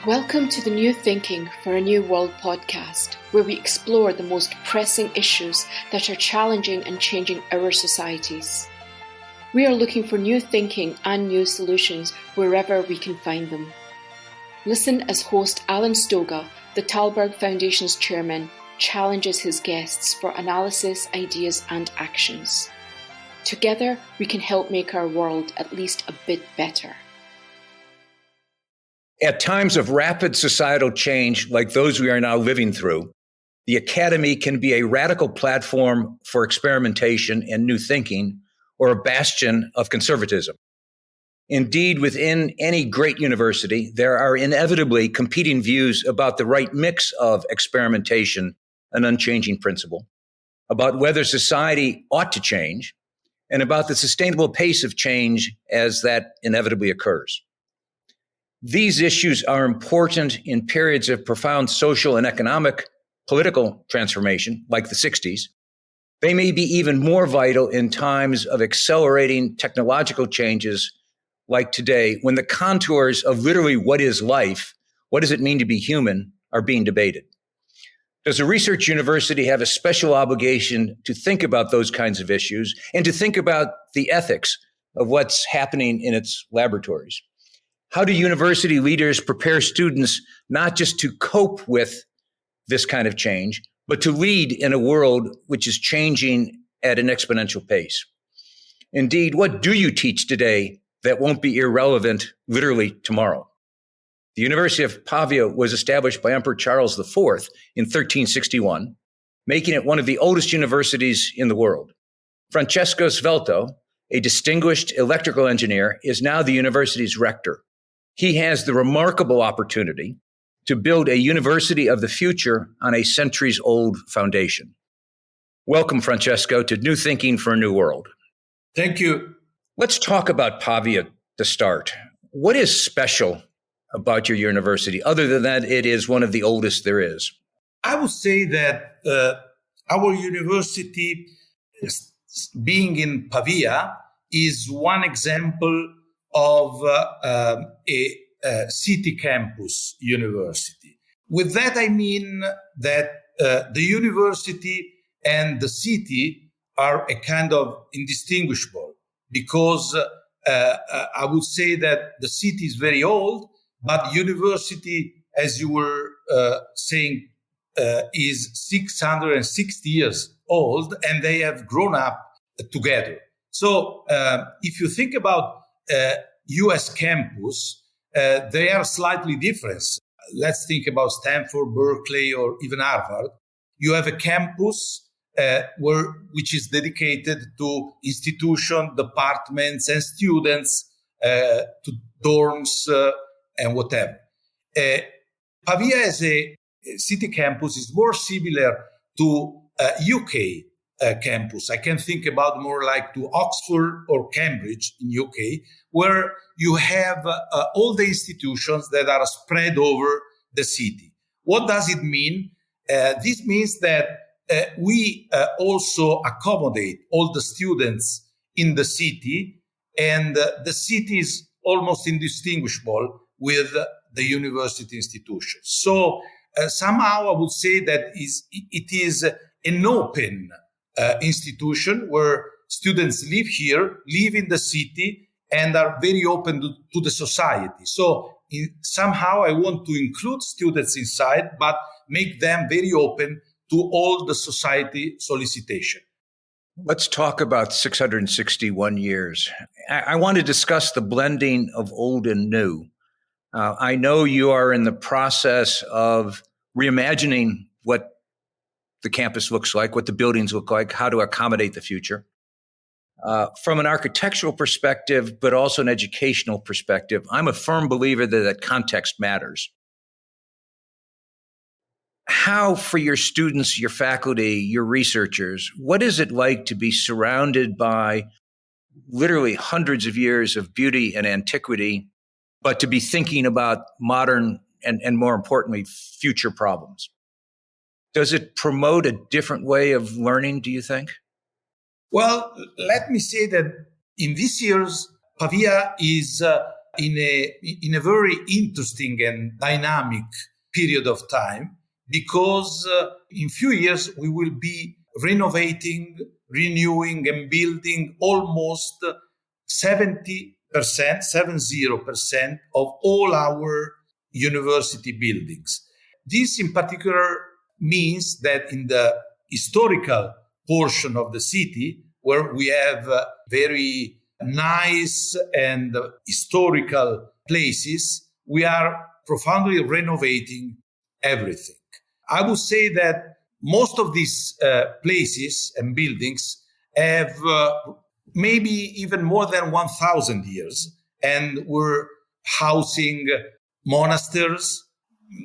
Welcome to the New Thinking for a New World podcast, where we explore the most pressing issues that are challenging and changing our societies. We are looking for new thinking and new solutions wherever we can find them. Listen as host Alan Stoga, the Tallberg Foundation's chairman, challenges his guests for analysis, ideas and actions. Together, we can help make our world at least a bit better. At times of rapid societal change like those we are now living through, the academy can be a radical platform for experimentation and new thinking, or a bastion of conservatism. Indeed, within any great university, there are inevitably competing views about the right mix of experimentation and unchanging principle, about whether society ought to change, and about the sustainable pace of change as that inevitably occurs. These issues are important in periods of profound social and economic, political transformation, like the 60s. They may be even more vital in times of accelerating technological changes like today, when the contours of literally what is life, what does it mean to be human, are being debated. Does a research university have a special obligation to think about those kinds of issues and to think about the ethics of what's happening in its laboratories? How do university leaders prepare students not just to cope with this kind of change, but to lead in a world which is changing at an exponential pace? Indeed, what do you teach today that won't be irrelevant literally tomorrow? The University of Pavia was established by Emperor Charles IV in 1361, making it one of the oldest universities in the world. Francesco Svelto, a distinguished electrical engineer, is now the university's rector. He has the remarkable opportunity to build a university of the future on a centuries-old foundation. Welcome, Francesco, to New Thinking for a New World. Thank you. Let's talk about Pavia to start. What is special about your university, other than that it is one of the oldest there is? I would say that our university, being in Pavia, is one example of a city campus university. With that, I mean that the university and the city are a kind of indistinguishable, because I would say that the city is very old, but university, as you were saying, is 660 years old, and they have grown up together. So if you think about US campus, they are slightly different. Let's think about Stanford, Berkeley, or even Harvard. You have a campus which is dedicated to institutions, departments, and students, to dorms and whatever. Pavia as a city campus is more similar to UK campus. I can think about more like to Oxford or Cambridge in UK, where you have all the institutions that are spread over the city. What does it mean? This means that we also accommodate all the students in the city, and the city is almost indistinguishable with the university institutions. So somehow I would say that it is an open institution where students live here, live in the city, and are very open to the society. So somehow I want to include students inside, but make them very open to all the society solicitation. Let's talk about 661 years. I want to discuss the blending of old and new. I know you are in the process of reimagining what the campus looks like, what the buildings look like, how to accommodate the future. From an architectural perspective, but also an educational perspective, I'm a firm believer that context matters. How, for your students, your faculty, your researchers, what is it like to be surrounded by literally hundreds of years of beauty and antiquity, but to be thinking about modern and more importantly, future problems? Does it promote a different way of learning, do you think? Well, let me say that in these years, Pavia is in a very interesting and dynamic period of time, because in few years we will be renovating, renewing, and building almost 70% of all our university buildings. This in particular means that in the historical portion of the city, where we have very nice and historical places, we are profoundly renovating everything. I would say that most of these places and buildings have maybe even more than 1,000 years, and were housing monasteries,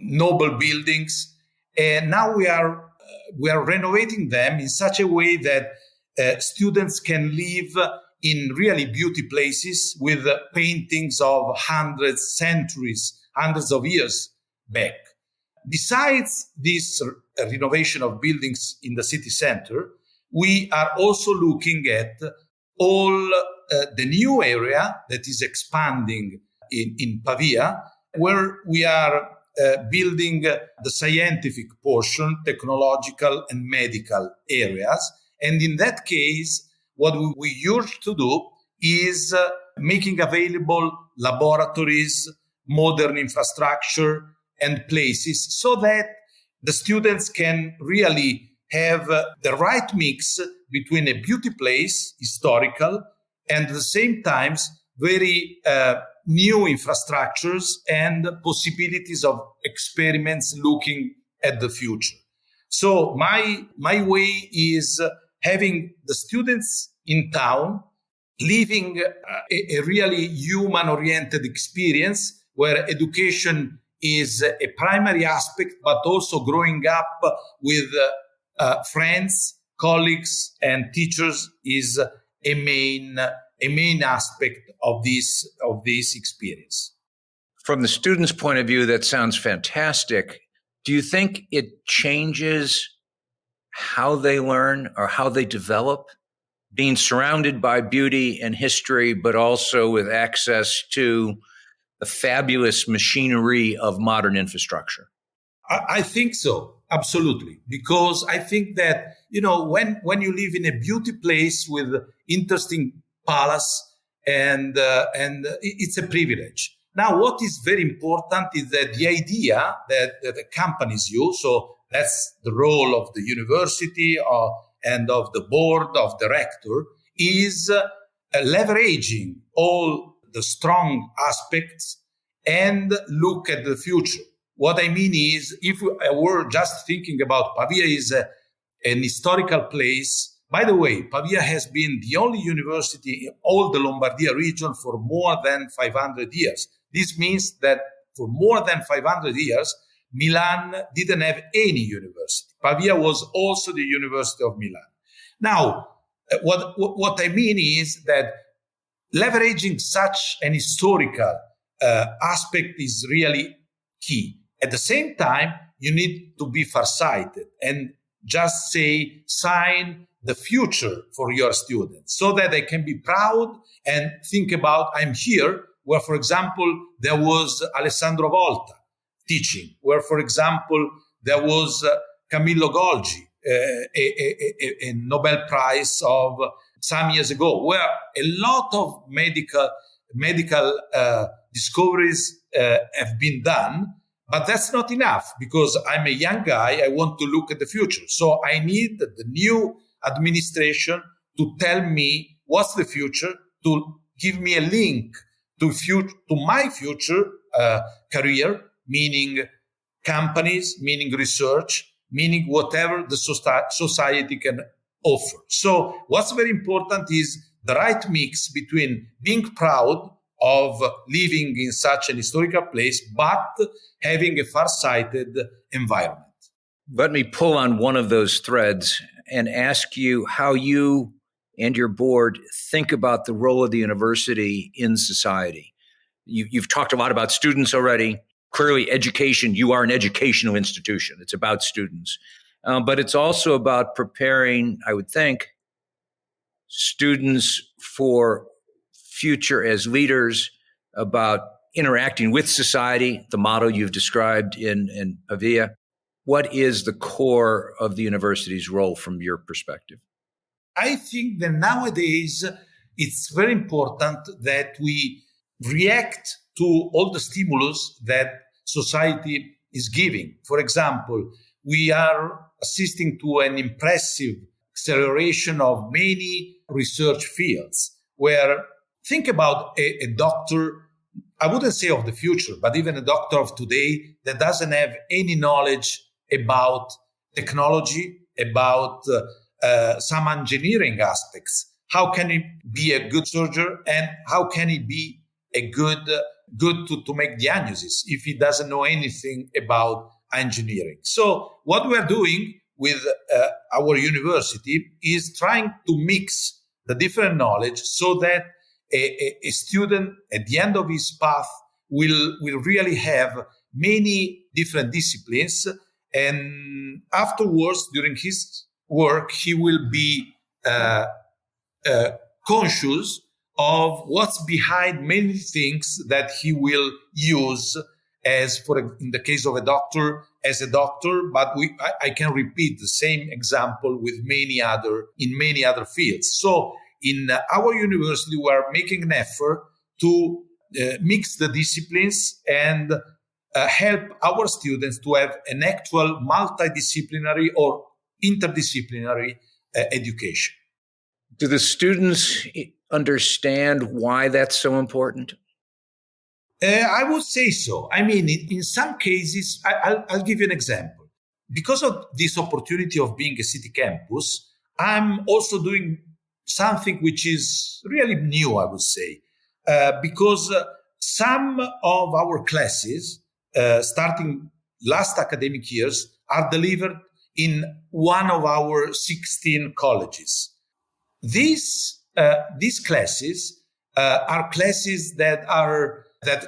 noble buildings, and now we are renovating them in such a way that students can live in really beauty places with paintings of hundreds of years back. Besides this renovation of buildings in the city center, we are also looking at all the new area that is expanding in Pavia, where we are building the scientific portion, technological and medical areas. And in that case, what we used to do is making available laboratories, modern infrastructure, and places so that the students can really have the right mix between a beauty place, historical, and at the same time, very new infrastructures and possibilities of experiments looking at the future. So my way is having the students in town living a really human-oriented experience where education is a primary aspect, but also growing up with friends, colleagues, and teachers is a main aspect of this experience. From the student's point of view, that sounds fantastic. Do you think it changes how they learn or how they develop, being surrounded by beauty and history, but also with access to the fabulous machinery of modern infrastructure? I think so, absolutely. Because I think that, when you live in a beauty place with interesting palace, and it's a privilege. Now, what is very important is that the idea that accompanies you, so that's the role of the university and of the board, of the rector, is leveraging all the strong aspects and look at the future. What I mean is, if I were just thinking about Pavia is an historical place. By the way, Pavia has been the only university in all the Lombardia region for more than 500 years. This means that for more than 500 years, Milan didn't have any university. Pavia was also the University of Milan. Now, what I mean is that leveraging such an historical aspect is really key. At the same time, you need to be farsighted and just sign the future for your students so that they can be proud and think about, I'm here, where, for example, there was Alessandro Volta teaching, where, for example, there was Camillo Golgi, a Nobel Prize of some years ago, where a lot of medical discoveries have been done. But that's not enough, because I'm a young guy. I want to look at the future. So I need the new administration to tell me what's the future, to give me a link to my future career, meaning companies, meaning research, meaning whatever the society can offer. So what's very important is the right mix between being proud of living in such an historical place, but having a far-sighted environment. Let me pull on one of those threads and ask you how you and your board think about the role of the university in society. You've talked a lot about students already. Clearly, education, you are an educational institution. It's about students. But it's also about preparing, I would think, students for future as leaders, about interacting with society, the model you've described in Pavia. What is the core of the university's role from your perspective? I think that nowadays it's very important that we react to all the stimulus that society is giving. For example, we are assisting to an impressive acceleration of many research fields where, think about a doctor, I wouldn't say of the future, but even a doctor of today that doesn't have any knowledge about technology, about some engineering aspects. How can he be a good surgeon, and how can he be a good to make diagnosis if he doesn't know anything about engineering? So what we are doing with our university is trying to mix the different knowledge so that a student at the end of his path will really have many different disciplines, and afterwards during his work he will be conscious of what's behind many things that he will use as, in the case of a doctor, as a doctor. But I can repeat the same example with many other fields. So in our university, we are making an effort to mix the disciplines and help our students to have an actual multidisciplinary or interdisciplinary education. Do the students understand why that's so important? I would say so. I mean, in some cases, I'll give you an example. Because of this opportunity of being a city campus, I'm also doing something which is really new, I would say, because some of our classes, starting last academic years, are delivered in one of our 16 colleges. These classes are classes that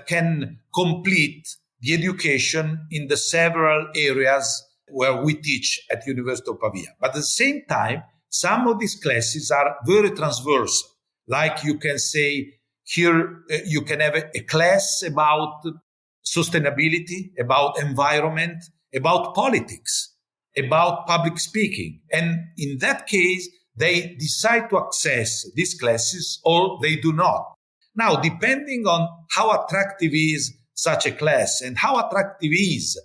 can complete the education in the several areas where we teach at University of Pavia. But at the same time, some of these classes are very transversal. Like you can say here, you can have a class about sustainability, about environment, about politics, about public speaking. And in that case, they decide to access these classes or they do not. Now, depending on how attractive is such a class and how attractive is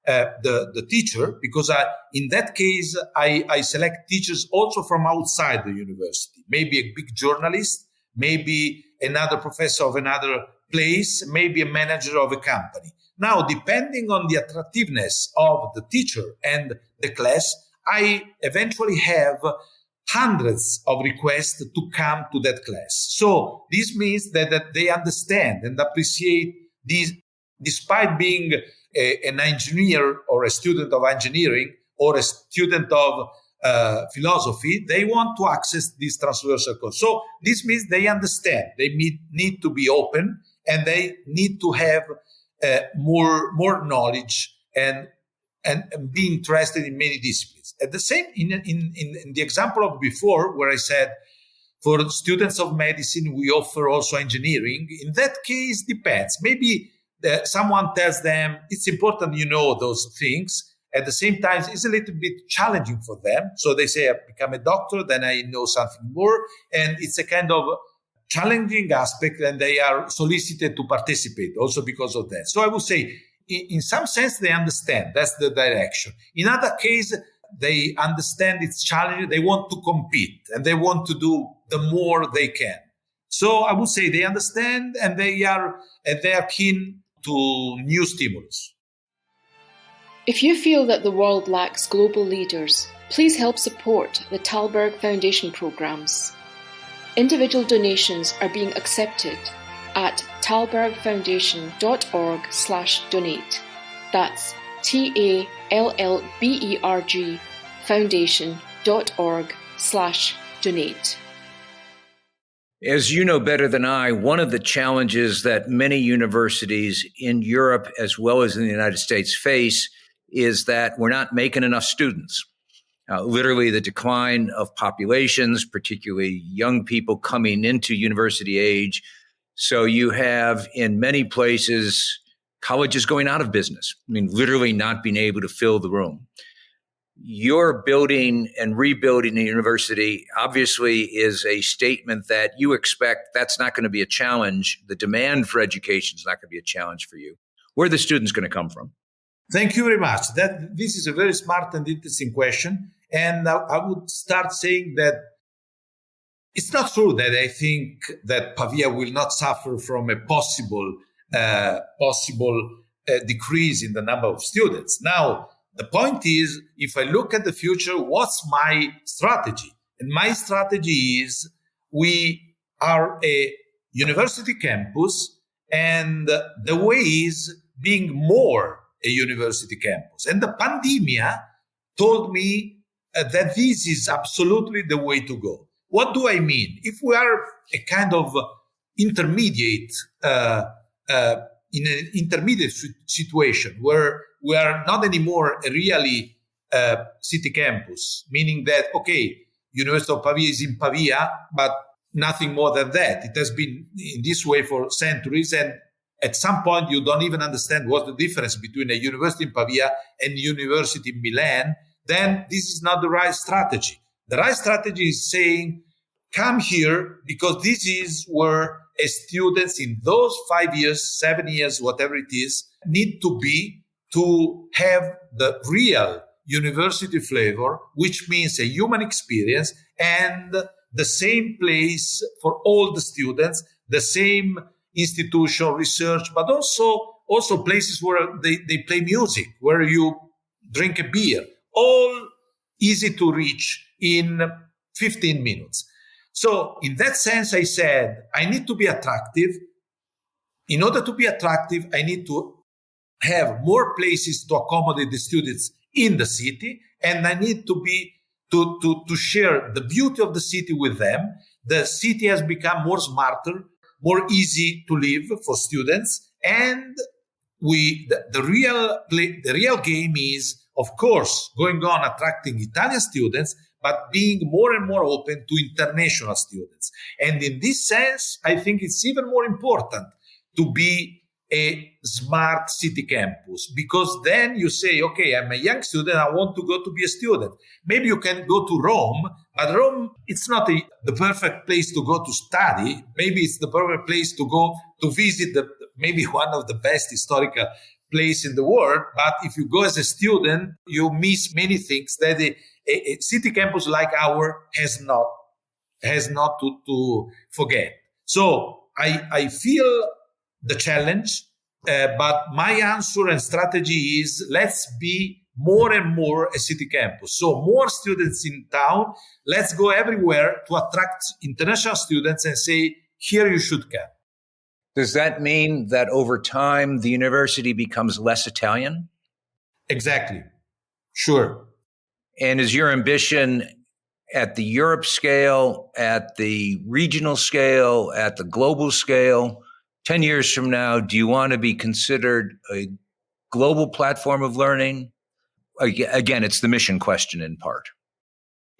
the teacher, because in that case, I select teachers also from outside the university, maybe a big journalist, maybe another professor of another place, maybe a manager of a company. Now, depending on the attractiveness of the teacher and the class, I eventually have hundreds of requests to come to that class. So this means that they understand and appreciate these, despite being an engineer or a student of engineering or a student of philosophy, they want to access this transversal course. So this means they understand. They need to be open and they need to have more knowledge and be interested in many disciplines. At the same, in the example of before, where I said for students of medicine, we offer also engineering. In that case, depends. Maybe someone tells them it's important you know those things. At the same time, it's a little bit challenging for them. So they say, I become a doctor, then I know something more. And it's a kind of challenging aspect, and they are solicited to participate also because of that. So I would say, in some sense, they understand. That's the direction. In other cases, they understand it's challenging. They want to compete, and they want to do the more they can. So I would say they understand, and they are keen to new stimulus. If you feel that the world lacks global leaders, please help support the Tallberg Foundation programs. Individual donations are being accepted at tallbergfoundation.org/donate. That's TALLBERG foundation.org/donate. As you know better than I, one of the challenges that many universities in Europe as well as in the United States face is that we're not making enough students. Literally, the decline of populations, particularly young people coming into university age, So you have in many places colleges going out of business. I mean, literally not being able to fill the room. You're building and rebuilding a university obviously is a statement that you expect that's not going to be a challenge. The demand for education is not going to be a challenge for you. Where are the students going to come from? Thank you very much. This is a very smart and interesting question. And I would start saying that it's not true that I think that Pavia will not suffer from a possible decrease in the number of students. Now, the point is, if I look at the future, what's my strategy? And my strategy is we are a university campus, and the way is being more a university campus. And the pandemia told me that this is absolutely the way to go. What do I mean? If we are a kind of intermediate, in an intermediate situation where we are not anymore a really city campus, meaning that, okay, University of Pavia is in Pavia, but nothing more than that. It has been in this way for centuries, and at some point you don't even understand what's the difference between a university in Pavia and a university in Milan. Then this is not the right strategy. The right strategy is saying, come here, because this is where students in those 5 years, 7 years, whatever it is, need to be to have the real university flavor, which means a human experience and the same place for all the students, the same institutional research, but also places where they play music, where you drink a beer, all easy to reach in 15 minutes. So in that sense, I said, I need to be attractive. In order to be attractive, I need to have more places to accommodate the students in the city, and I need to be to share the beauty of the city with them. The city has become more smarter, more easy to live for students, and the real game is, of course, going on attracting Italian students, but being more and more open to international students. And in this sense, I think it's even more important to be a smart city campus, because then you say, okay, I'm a young student, I want to go to be a student. Maybe you can go to Rome, but Rome, it's not the perfect place to go to study. Maybe it's the perfect place to go to visit maybe one of the best historical place in the world. But if you go as a student, you miss many things that a city campus like ours has not to forget. So I feel the challenge, but my answer and strategy is, let's be more and more a city campus. So more students in town, let's go everywhere to attract international students and say, here you should come. Does that mean that over time the university becomes less Italian? Exactly. Sure. And is your ambition at the Europe scale, at the regional scale, at the global scale? 10 years from now, do you want to be considered a global platform of learning? Again, it's the mission question in part.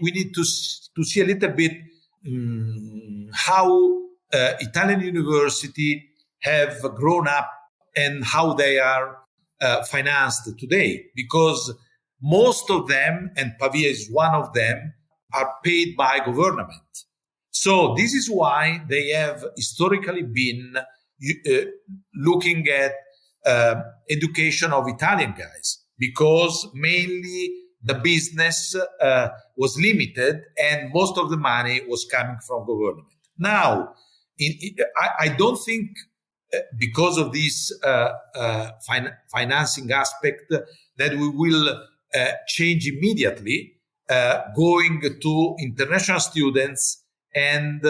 We need to see a little bit how Italian universities have grown up and how they are financed today, because most of them, and Pavia is one of them, are paid by government. So this is why they have historically been looking at education of Italian guys, because mainly the business was limited and most of the money was coming from government. Now, I don't think because of this financing aspect that we will change immediately, going to international students and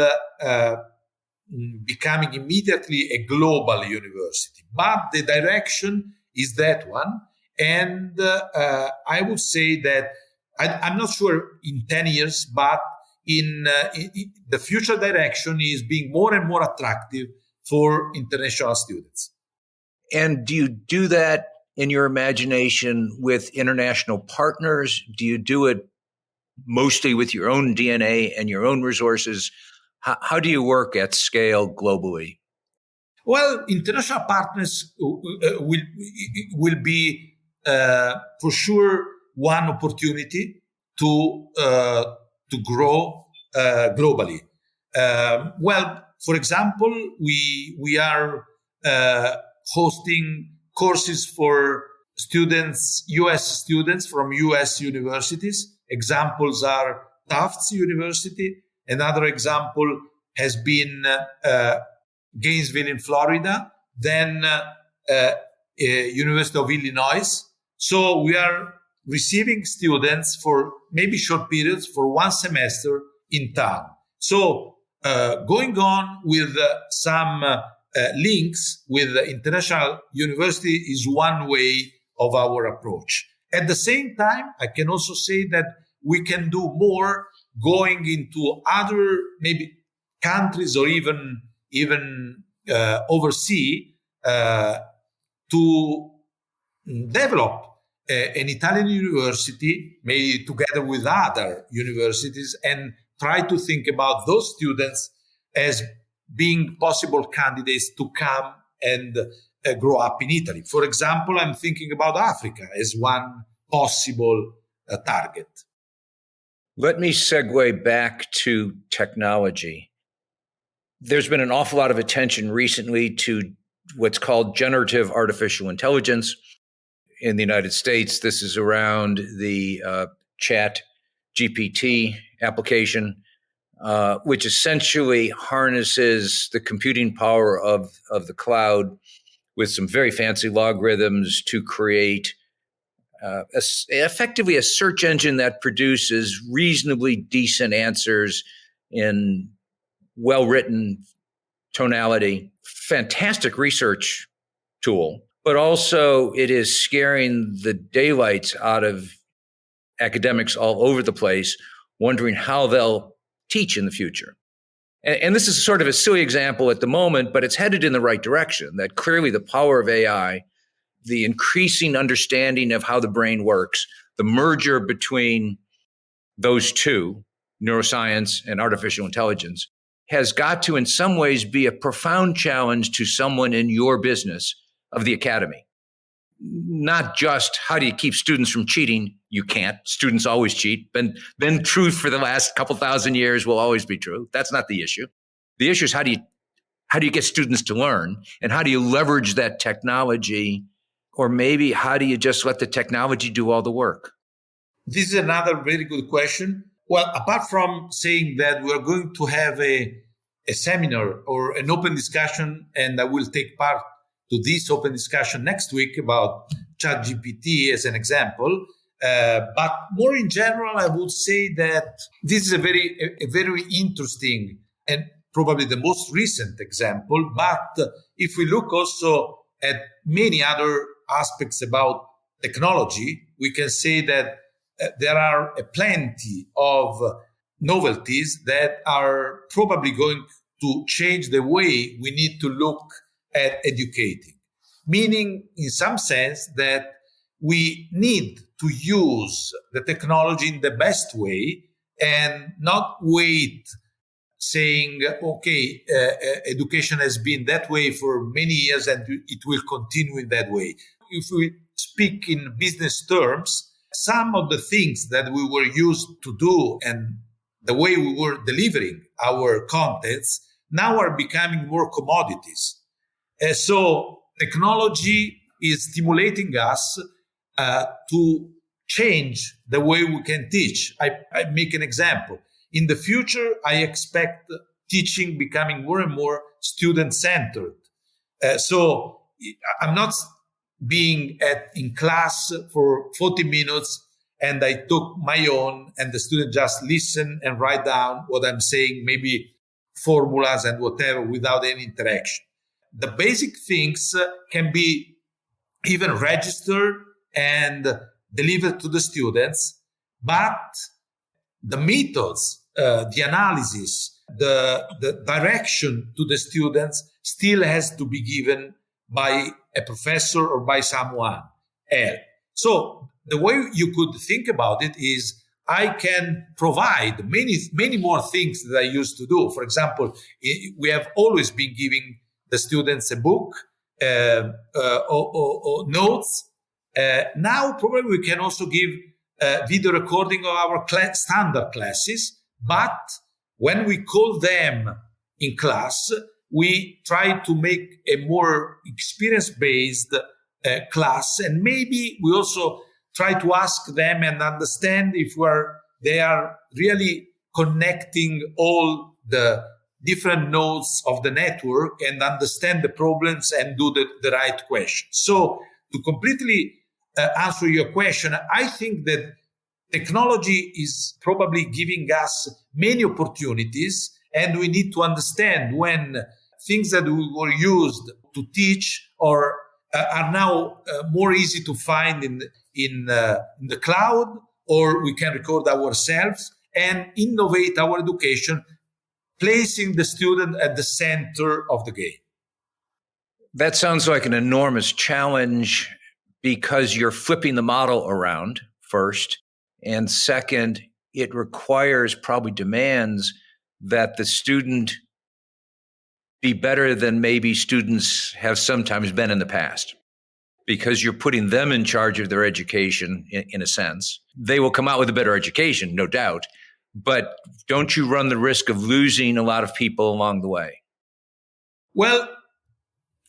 becoming immediately a global university. But the direction is that one. And I would say that I'm not sure in 10 years, but in the future direction is being more and more attractive for international students. And do you do that in your imagination with international partners? Do you do it mostly with your own DNA and your own resources? How do you work at scale globally? Well, international partners will be for sure one opportunity to grow globally. Well, for example, we are hosting courses for students, U.S. students from U.S. universities. Examples are Tufts University. Another example has been Gainesville in Florida, then University of Illinois. So we are receiving students for maybe short periods for one semester in town. So going on with some links with the international university is one way of our approach. At the same time, I can also say that we can do more going into other maybe countries or even overseas to develop an Italian university, maybe together with other universities, and try to think about those students as being possible candidates to come and grow up in Italy. For example, I'm thinking about Africa as one possible target. Let me segue back to technology. There's been an awful lot of attention recently to what's called generative artificial intelligence. In the United States, this is around the Chat GPT application, which essentially harnesses the computing power of the cloud with some very fancy logarithms to create effectively a search engine that produces reasonably decent answers in well-written tonality. Fantastic research tool, but also it is scaring the daylights out of academics all over the place, wondering how they'll teach in the future. And this is sort of a silly example at the moment, but it's headed in the right direction, that clearly the power of AI, the increasing understanding of how the brain works, the merger between those two, neuroscience and artificial intelligence, has got to in some ways be a profound challenge to someone in your business of the academy. Not just how do you keep students from cheating? You can't. Students always cheat. Been true for the last couple thousand years, will always be true. That's not the issue. The issue is how do you get students to learn, and how do you leverage that technology, or maybe how do you just let the technology do all the work? This is another very good question. Well, apart from saying that we're going to have a seminar or an open discussion, and I will take part to this open discussion next week about ChatGPT as an example. But more in general, I would say that this is a very interesting and probably the most recent example. But if we look also at many other aspects about technology, we can say that there are plenty of novelties that are probably going to change the way we need to look at educating. Meaning, in some sense, that we need to use the technology in the best way and not wait saying, okay, education has been that way for many years and it will continue in that way. If we speak in business terms, some of the things that we were used to do and the way we were delivering our contents now are becoming more commodities. So technology is stimulating us to change the way we can teach. I make an example. In the future, I expect teaching becoming more and more student-centered. So I'm not being in class for 40 minutes and I took my own and the student just listen and write down what I'm saying, maybe formulas and whatever without any interaction. The basic things can be even registered and delivered to the students, but the methods, the analysis, the direction to the students still has to be given by a professor or by someone else. So the way you could think about it is I can provide many more things that I used to do. For example, we have always been giving the students a book or notes. Now, probably we can also give video recording of our standard classes, but when we call them in class, we try to make a more experience-based class, and maybe we also try to ask them and understand if they are really connecting all the different nodes of the network and understand the problems and do the right question. So to completely answer your question, I think that technology is probably giving us many opportunities, and we need to understand when things that we were used to teach or are now more easy to find in the cloud, or we can record ourselves and innovate our education, placing the student at the center of the game. That sounds like an enormous challenge because you're flipping the model around first. And second, it requires, probably demands, that the student be better than maybe students have sometimes been in the past, because you're putting them in charge of their education in a sense. They will come out with a better education, no doubt, but don't you run the risk of losing a lot of people along the way? Well,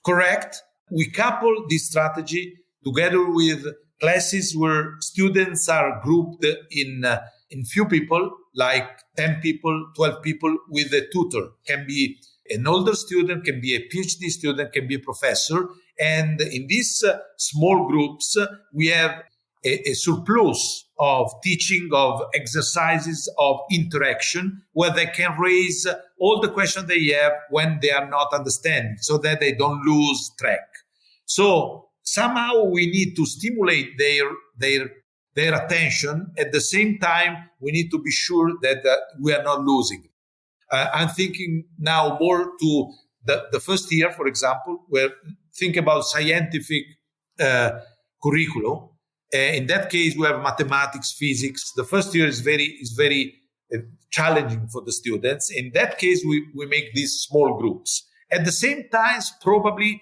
correct. We couple this strategy together with classes where students are grouped in few people, like 10 people, 12 people, with a tutor. Can be an older student, can be a PhD student, can be a professor. And in these small groups, we have a surplus of teaching, of exercises, of interaction, where they can raise all the questions they have when they are not understanding, so that they don't lose track. So somehow we need to stimulate their attention. At the same time, we need to be sure that we are not losing. I'm thinking now more to the first year, for example, where think about scientific curriculum. In that case, we have mathematics, physics. The first year is very challenging for the students. In that case, we make these small groups. At the same time, probably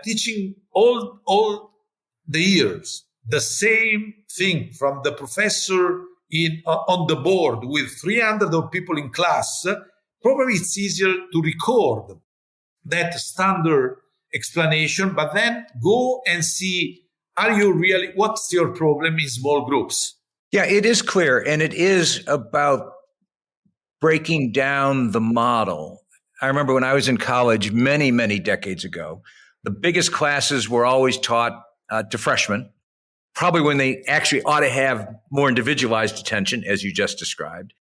teaching all the years the same thing from the professor on the board with 300 of people in class. Probably it's easier to record that standard explanation, but then go and see, what's your problem in small groups? Yeah, it is clear. And it is about breaking down the model. I remember when I was in college many, many decades ago, the biggest classes were always taught to freshmen, probably when they actually ought to have more individualized attention, as you just described.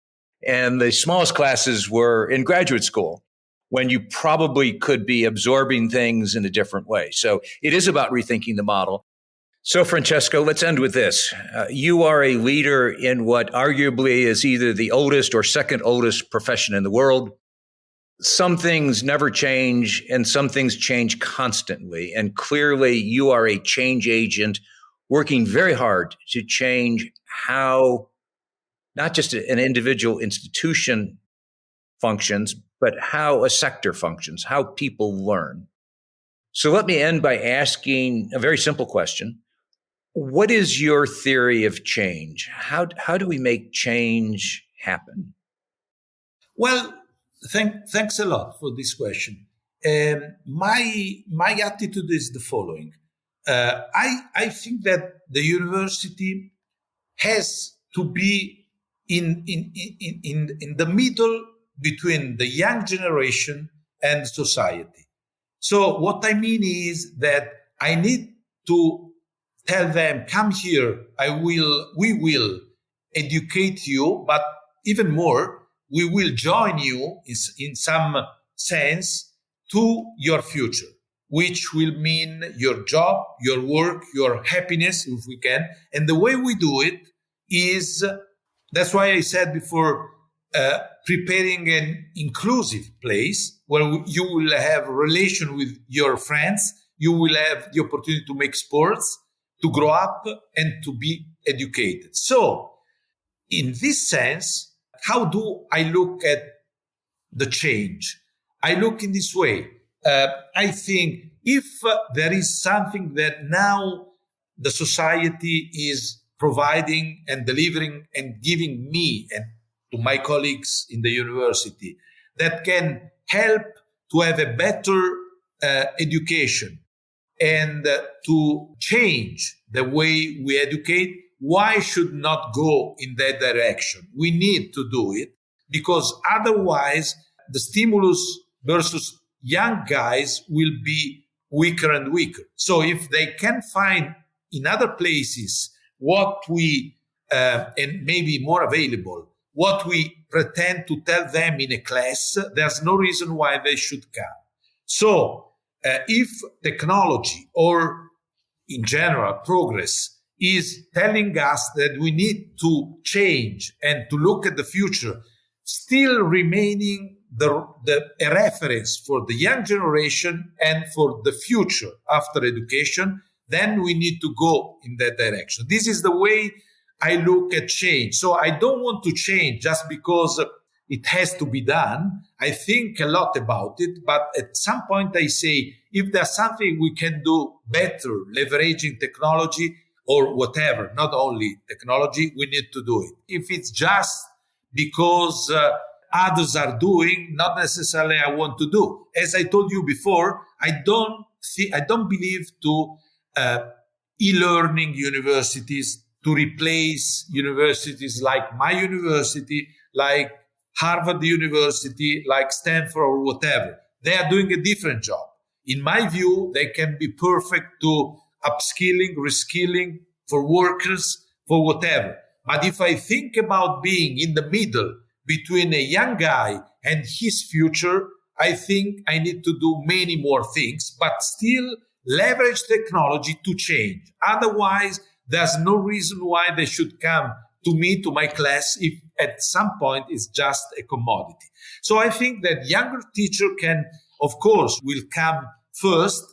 And the smallest classes were in graduate school, when you probably could be absorbing things in a different way. So it is about rethinking the model. So, Francesco, let's end with this. You are a leader in what arguably is either the oldest or second oldest profession in the world. Some things never change and some things change constantly. And clearly you are a change agent working very hard to change how not just an individual institution functions, but how a sector functions, how people learn. So let me end by asking a very simple question. What is your theory of change? How do we make change happen? Well, thanks a lot for this question. My attitude is the following. I think that the university has to be in the middle between the young generation and society. So what I mean is that I need to tell them, come here, we will educate you, but even more, we will join you in some sense to your future, which will mean your job, your work, your happiness, if we can. And the way we do it is, that's why I said before, preparing an inclusive place where you will have a relation with your friends, you will have the opportunity to make sports, to grow up and to be educated. So in this sense, how do I look at the change? I look in this way. I think if there is something that now the society is providing and delivering and giving me and to my colleagues in the university that can help to have a better education and to change the way we educate, why should not go in that direction? We need to do it because otherwise the stimulus versus young guys will be weaker and weaker. So if they can find in other places what we, and maybe more available, what we pretend to tell them in a class, there's no reason why they should come. So if technology or in general progress is telling us that we need to change and to look at the future, still remaining a reference for the young generation and for the future after education, then we need to go in that direction. This is the way I look at change. So I don't want to change just because it has to be done. I think a lot about it, but at some point I say, if there's something we can do better, leveraging technology or whatever, not only technology, we need to do it. If it's just because others are doing, not necessarily I want to do. As I told you before, I don't believe to e-learning universities to replace universities like my university, like Harvard University, like Stanford or whatever. They are doing a different job. In my view, they can be perfect to upskilling, reskilling for workers, for whatever. But if I think about being in the middle between a young guy and his future, I think I need to do many more things, but still leverage technology to change. Otherwise, there's no reason why they should come to me, to my class, if at some point it's just a commodity. So I think that younger teacher can, of course, will come first.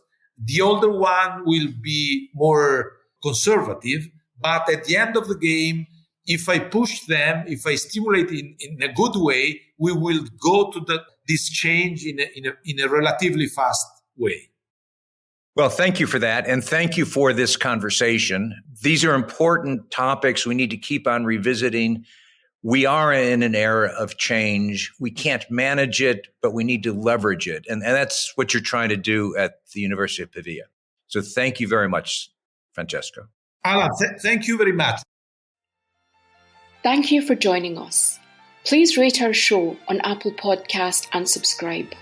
The older one will be more conservative, but at the end of the game, if I push them, if I stimulate in a good way, we will go to this change in a relatively fast way. Well, thank you for that. And thank you for this conversation. These are important topics we need to keep on revisiting. We are in an era of change. We can't manage it, but we need to leverage it. And that's what you're trying to do at the University of Pavia. So thank you very much, Francesco. Alan, thank you very much. Thank you for joining us. Please rate our show on Apple Podcast and subscribe.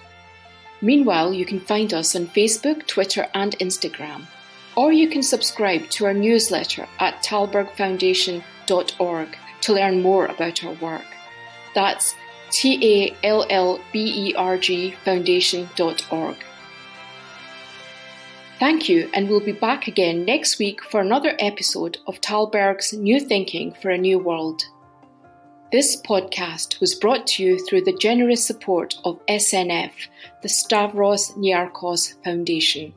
Meanwhile, you can find us on Facebook, Twitter, and Instagram. Or you can subscribe to our newsletter at tallbergfoundation.org to learn more about our work. That's TALLBERG foundation.org. Thank you, and we'll be back again next week for another episode of Tallberg's New Thinking for a New World. This podcast was brought to you through the generous support of SNF, the Stavros Niarchos Foundation.